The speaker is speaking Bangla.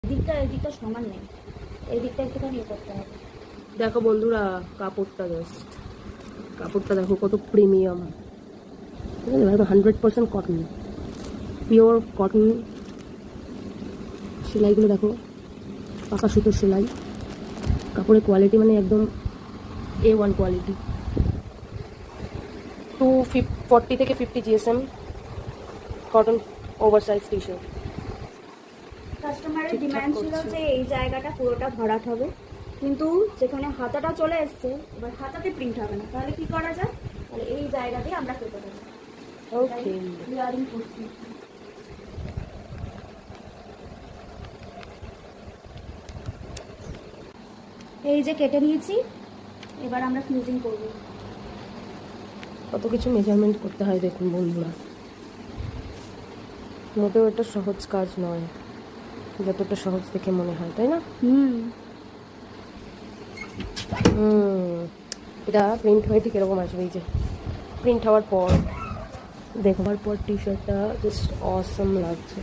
এদিকটা সমান নেই, এই দিকটা একটুখানি ইয়ে করতে হবে। দেখো বন্ধুরা কাপড়টা, জাস্ট কাপড়টা দেখো কত প্রিমিয়াম, ঠিক আছে? একদম 100% কটন, পিওর কটন। সেলাইগুলো দেখো, পাকা সুতোর সেলাই, কাপড়ের কোয়ালিটি মানে একদম A1 কোয়ালিটি। 40 থেকে 50 GSM cotton oversize T shirt. কাস্টমারের ডিমান্ড ছিল যে এই জায়গাটা পুরোটা ভরাট হবে, কিন্তু যেখানে হাতাটা চলে এসছে, এবার হাতাতে প্রিন্ট হবে না, তাহলে কি করা যায়? তাহলে এই জায়গাতে আমরা কেটে দেবো। ওকে, লেয়ারিং করছি। এই যে কেটে নিয়েছি, এবার আমরা ফিউজিং করব। কত কিছু মেজারমেন্ট করতে হয় দেখুন বন্ধুরা, মোটেও এটা সহজ কাজ নয় যতটা সহজ দেখে মনে হয়, তাই না? এটা প্রিন্ট হয়ে ঠিক এরকম আসবে। এই যে প্রিন্ট হওয়ার পর, দেখবার পর টি শার্টটা জাস্ট অসম লাগছে।